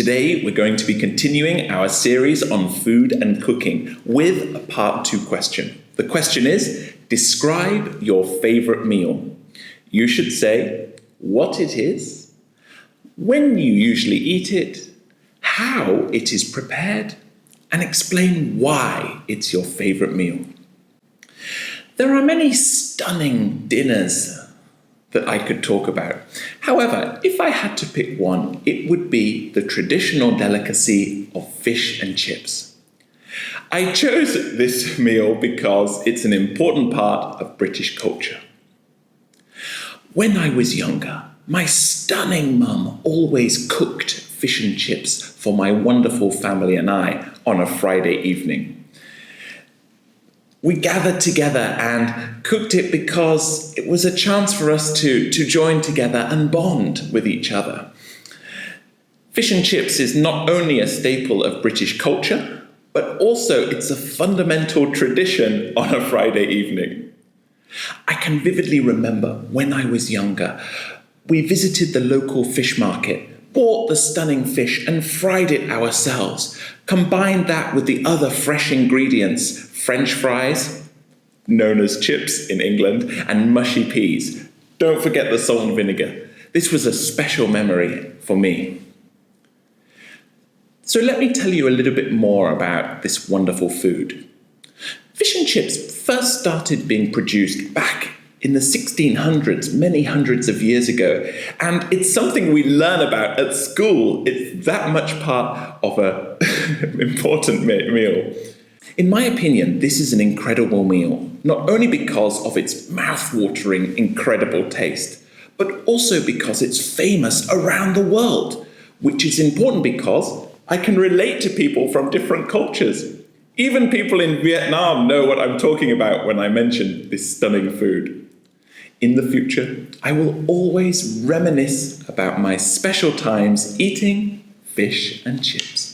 Today, we're going to be continuing our series on food and cooking with a part 2 question. The question is, describe your favorite meal. You should say what it is, when you usually eat it, how it is prepared, and explain why it's your favorite meal. There are many stunning dinners that I could talk about. However, if I had to pick one, it would be the traditional delicacy of fish and chips. I chose this meal because it's an important part of British culture. When I was younger, my stunning mum always cooked fish and chips for my wonderful family and I on a Friday evening. We gathered together and cooked it because it was a chance for us to join together and bond with each other. Fish and chips is not only a staple of British culture, but also it's a fundamental tradition on a Friday evening. I can vividly remember when I was younger, we visited the local fish market, bought the stunning fish and fried it ourselves, combined that with the other fresh ingredients, French fries, known as chips in England, and mushy peas. Don't forget the salt and vinegar. This was a special memory for me. So let me tell you a little bit more about this wonderful food. Fish and chips first started being produced back in the 1600s, many hundreds of years ago, and it's something we learn about at school. It's that much part of an important meal. In my opinion, this is an incredible meal, not only because of its mouth-watering, incredible taste, but also because it's famous around the world, which is important because I can relate to people from different cultures. Even people in Vietnam know what I'm talking about when I mention this stunning food. In the future, I will always reminisce about my special times eating fish and chips.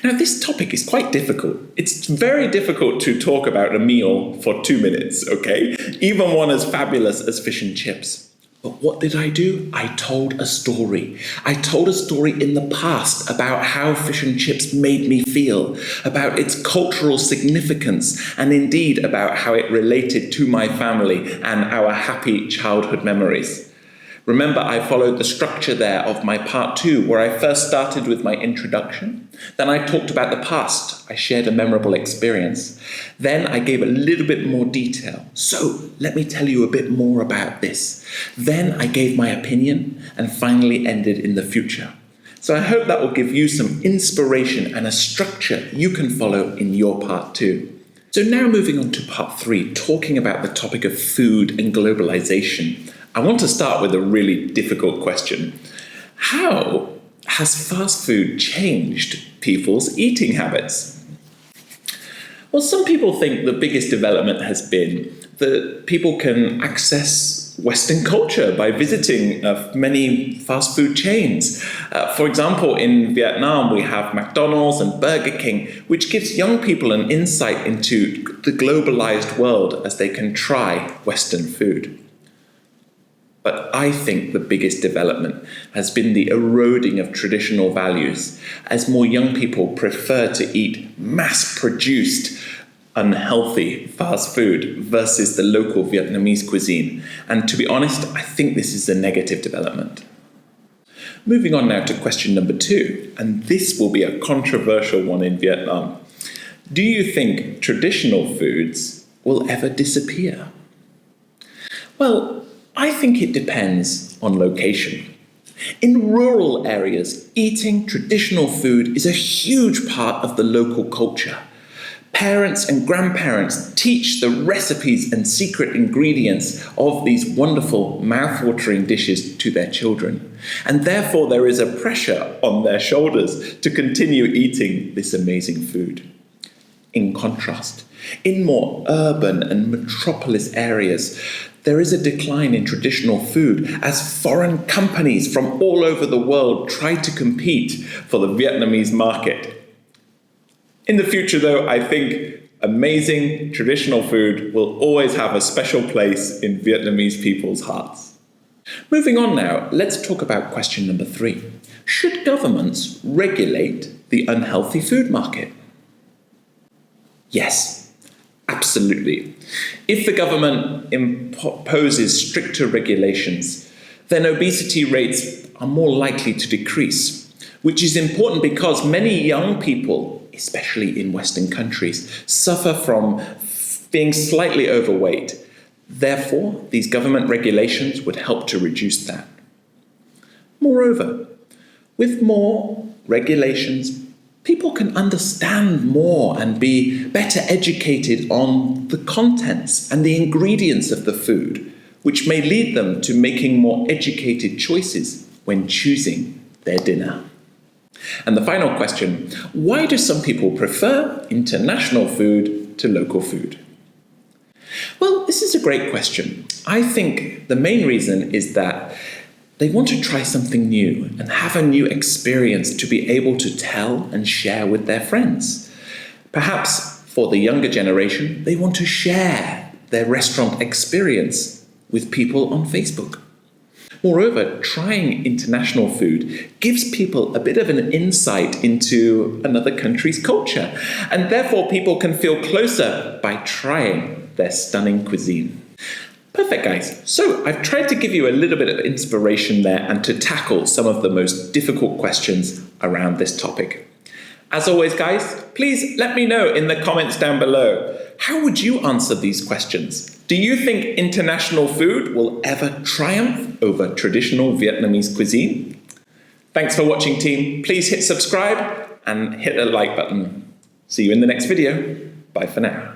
Now, this topic is quite difficult. It's very difficult to talk about a meal for 2 minutes, okay? Even one as fabulous as fish and chips. But what did I do? I told a story. I told a story in the past about how fish and chips made me feel, about its cultural significance, and indeed about how it related to my family and our happy childhood memories. Remember, I followed the structure there of my part 2, where I first started with my introduction. Then I talked about the past. I shared a memorable experience. Then I gave a little bit more detail. So let me tell you a bit more about this. Then I gave my opinion and finally ended in the future. So I hope that will give you some inspiration and a structure you can follow in your part 2. So now moving on to part 3, talking about the topic of food and globalization. I want to start with a really difficult question. How has fast food changed people's eating habits? Well, some people think the biggest development has been that people can access Western culture by visiting many fast food chains. For example, in Vietnam, we have McDonald's and Burger King, which gives young people an insight into the globalized world as they can try Western food. But I think the biggest development has been the eroding of traditional values, as more young people prefer to eat mass-produced, unhealthy fast food versus the local Vietnamese cuisine. And to be honest, I think this is a negative development. Moving on now to question number 2, and this will be a controversial one in Vietnam. Do you think traditional foods will ever disappear? Well, I think it depends on location. In rural areas, eating traditional food is a huge part of the local culture. Parents and grandparents teach the recipes and secret ingredients of these wonderful mouth-watering dishes to their children. And therefore there is a pressure on their shoulders to continue eating this amazing food. In contrast, in more urban and metropolis areas, there is a decline in traditional food as foreign companies from all over the world try to compete for the Vietnamese market. In the future, though, I think amazing traditional food will always have a special place in Vietnamese people's hearts. Moving on now, let's talk about question number 3. Should governments regulate the unhealthy food market? Yes, absolutely. If the government imposes stricter regulations, then obesity rates are more likely to decrease, which is important because many young people, especially in Western countries, suffer from being slightly overweight. Therefore, these government regulations would help to reduce that. Moreover, with more regulations, people can understand more and be better educated on the contents and the ingredients of the food, which may lead them to making more educated choices when choosing their dinner. And the final question, why do some people prefer international food to local food? Well, this is a great question. I think the main reason is that they want to try something new and have a new experience to be able to tell and share with their friends. Perhaps for the younger generation, they want to share their restaurant experience with people on Facebook. Moreover, trying international food gives people a bit of an insight into another country's culture, and therefore people can feel closer by trying their stunning cuisine. Perfect, guys. So I've tried to give you a little bit of inspiration there and to tackle some of the most difficult questions around this topic. As always, guys, please let me know in the comments down below. How would you answer these questions? Do you think international food will ever triumph over traditional Vietnamese cuisine? Thanks for watching, team. Please hit subscribe and hit the like button. See you in the next video. Bye for now.